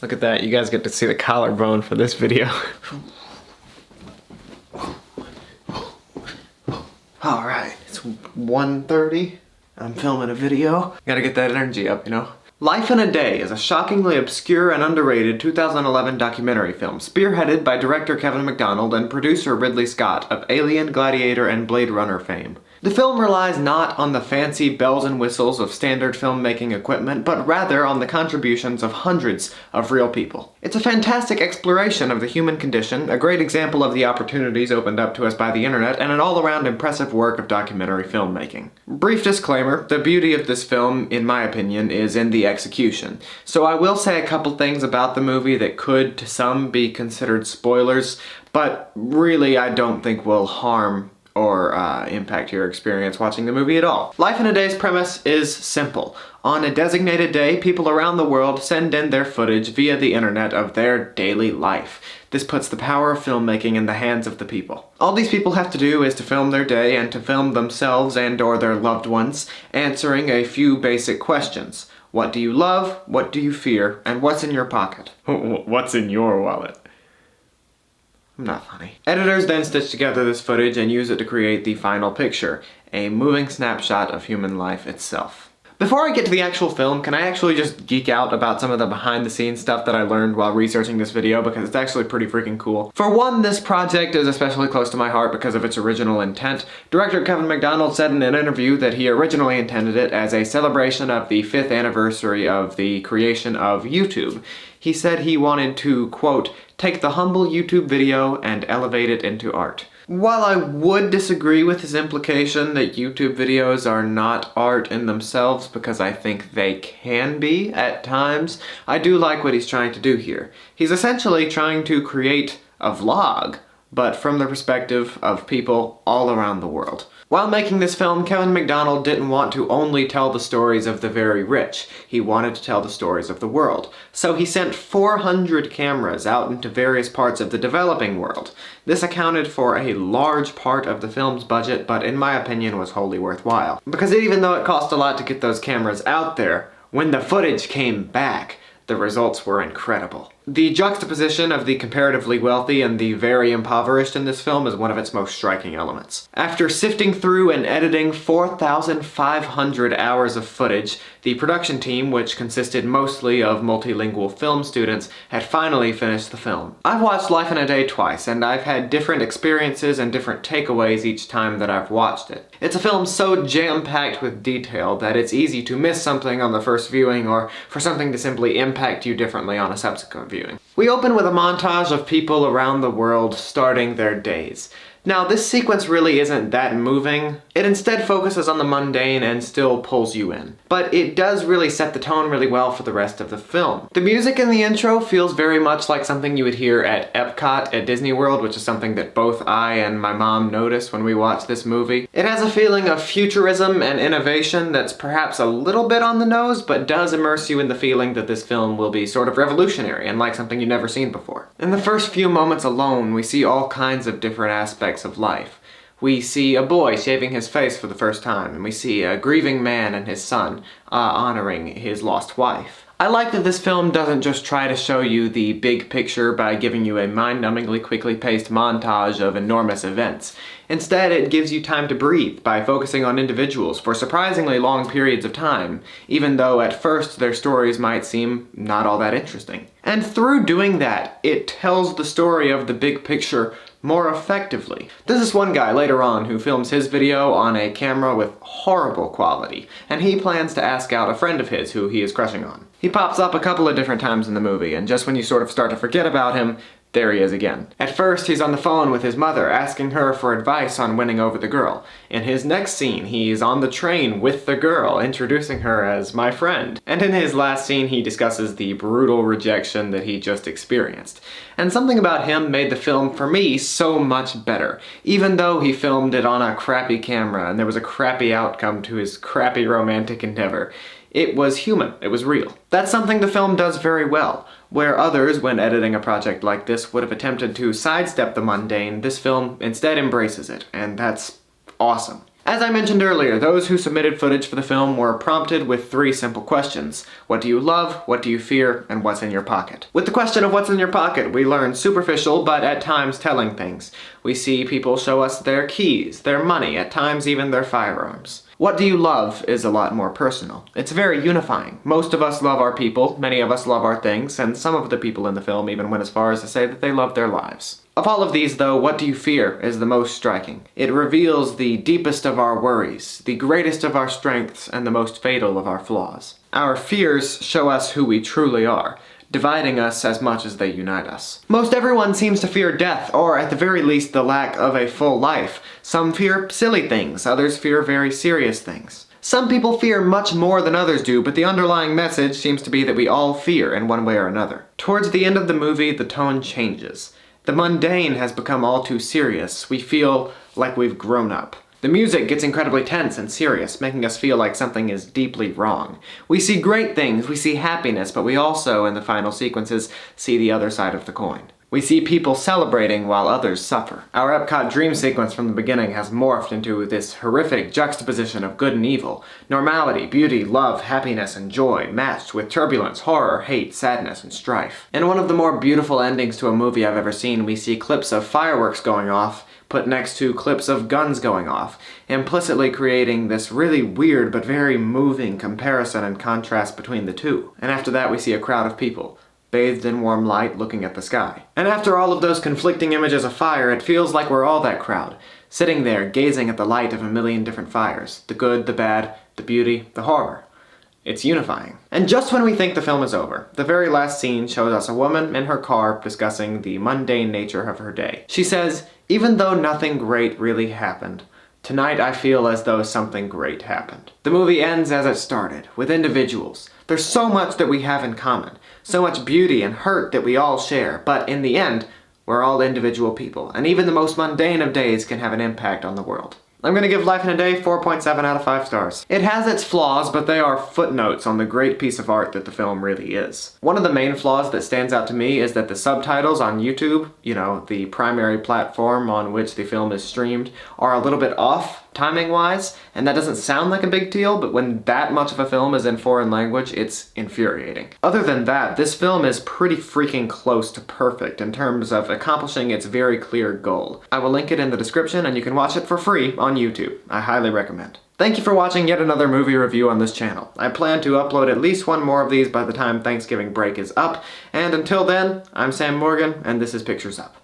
Look at that, you guys get to see the collarbone for this video. Alright, it's 1:30. I'm filming a video. Gotta get that energy up, you know? Life in a Day is a shockingly obscure and underrated 2011 documentary film spearheaded by director Kevin McDonald and producer Ridley Scott of Alien, Gladiator, and Blade Runner fame. The film relies not on the fancy bells and whistles of standard filmmaking equipment, but rather on the contributions of hundreds of real people. It's a fantastic exploration of the human condition, a great example of the opportunities opened up to us by the internet, and an all-around impressive work of documentary filmmaking. Brief disclaimer, the beauty of this film, in my opinion, is in the execution. So I will say a couple things about the movie that could, to some, be considered spoilers, but really I don't think will harm or impact your experience watching the movie at all. Life in a Day's premise is simple. On a designated day, people around the world send in their footage via the internet of their daily life. This puts the power of filmmaking in the hands of the people. All these people have to do is to film their day and to film themselves and/or their loved ones, answering a few basic questions. What do you love? What do you fear? And what's in your pocket? What's in your wallet? I'm not funny. Editors then stitch together this footage and use it to create the final picture, a moving snapshot of human life itself. Before I get to the actual film, can I actually just geek out about some of the behind-the-scenes stuff that I learned while researching this video, because it's actually pretty freaking cool. For one, this project is especially close to my heart because of its original intent. Director Kevin McDonald said in an interview that he originally intended it as a celebration of the 5th anniversary of the creation of YouTube. He said he wanted to, quote, take the humble YouTube video and elevate it into art. While I would disagree with his implication that YouTube videos are not art in themselves, because I think they can be at times, I do like what he's trying to do here. He's essentially trying to create a vlog, but from the perspective of people all around the world. While making this film, Kevin McDonald didn't want to only tell the stories of the very rich. He wanted to tell the stories of the world. So he sent 400 cameras out into various parts of the developing world. This accounted for a large part of the film's budget, but in my opinion was wholly worthwhile. Because even though it cost a lot to get those cameras out there, when the footage came back, the results were incredible. The juxtaposition of the comparatively wealthy and the very impoverished in this film is one of its most striking elements. After sifting through and editing 4,500 hours of footage, the production team, which consisted mostly of multilingual film students, had finally finished the film. I've watched Life in a Day twice, and I've had different experiences and different takeaways each time that I've watched it. It's a film so jam-packed with detail that it's easy to miss something on the first viewing or for something to simply impact you differently on a subsequent viewing. We open with a montage of people around the world starting their days. Now, this sequence really isn't that moving. It instead focuses on the mundane and still pulls you in. But it does really set the tone really well for the rest of the film. The music in the intro feels very much like something you would hear at Epcot at Disney World, which is something that both I and my mom noticed when we watched this movie. It has a feeling of futurism and innovation that's perhaps a little bit on the nose, but does immerse you in the feeling that this film will be sort of revolutionary and like something you've never seen before. In the first few moments alone, we see all kinds of different aspects of life. We see a boy shaving his face for the first time, and we see a grieving man and his son honoring his lost wife. I like that this film doesn't just try to show you the big picture by giving you a mind-numbingly quickly paced montage of enormous events. Instead, it gives you time to breathe by focusing on individuals for surprisingly long periods of time, even though at first their stories might seem not all that interesting. And through doing that, it tells the story of the big picture more effectively. There's this one guy later on who films his video on a camera with horrible quality, and he plans to ask out a friend of his who he is crushing on. He pops up a couple of different times in the movie, and just when you sort of start to forget about him, there he is again. At first, he's on the phone with his mother, asking her for advice on winning over the girl. In his next scene, he's on the train with the girl, introducing her as my friend. And in his last scene, he discusses the brutal rejection that he just experienced. And something about him made the film, for me, so much better. Even though he filmed it on a crappy camera, and there was a crappy outcome to his crappy romantic endeavor, it was human, it was real. That's something the film does very well. Where others, when editing a project like this, would have attempted to sidestep the mundane, this film instead embraces it, and that's awesome. As I mentioned earlier, those who submitted footage for the film were prompted with 3 simple questions. What do you love, what do you fear, and what's in your pocket? With the question of what's in your pocket, we learn superficial but at times telling things. We see people show us their keys, their money, at times even their firearms. What do you love is a lot more personal. It's very unifying. Most of us love our people, many of us love our things, and some of the people in the film even went as far as to say that they love their lives. Of all of these, though, what do you fear is the most striking. It reveals the deepest of our worries, the greatest of our strengths, and the most fatal of our flaws. Our fears show us who we truly are, dividing us as much as they unite us. Most everyone seems to fear death, or at the very least the lack of a full life. Some fear silly things, others fear very serious things. Some people fear much more than others do, but the underlying message seems to be that we all fear in one way or another. Towards the end of the movie, the tone changes. The mundane has become all too serious. We feel like we've grown up. The music gets incredibly tense and serious, making us feel like something is deeply wrong. We see great things, we see happiness, but we also, in the final sequences, see the other side of the coin. We see people celebrating while others suffer. Our Epcot dream sequence from the beginning has morphed into this horrific juxtaposition of good and evil. Normality, beauty, love, happiness, and joy, matched with turbulence, horror, hate, sadness, and strife. In one of the more beautiful endings to a movie I've ever seen, we see clips of fireworks going off, put next to clips of guns going off, implicitly creating this really weird but very moving comparison and contrast between the two. And after that we see a crowd of people, bathed in warm light, looking at the sky. And after all of those conflicting images of fire, it feels like we're all that crowd, sitting there gazing at the light of a million different fires. The good, the bad, the beauty, the horror. It's unifying. And just when we think the film is over, the very last scene shows us a woman in her car discussing the mundane nature of her day. She says, "Even though nothing great really happened, tonight I feel as though something great happened." The movie ends as it started, with individuals. There's so much that we have in common, so much beauty and hurt that we all share, but in the end, we're all individual people, and even the most mundane of days can have an impact on the world. I'm gonna give Life in a Day 4.7 out of 5 stars. It has its flaws, but they are footnotes on the great piece of art that the film really is. One of the main flaws that stands out to me is that the subtitles on YouTube, the primary platform on which the film is streamed, are a little bit off timing-wise, and that doesn't sound like a big deal, but when that much of a film is in foreign language, it's infuriating. Other than that, this film is pretty freaking close to perfect in terms of accomplishing its very clear goal. I will link it in the description, and you can watch it for free on YouTube. I highly recommend. Thank you for watching yet another movie review on this channel. I plan to upload at least one more of these by the time Thanksgiving break is up, and until then, I'm Sam Morgan, and this is Pictures Up.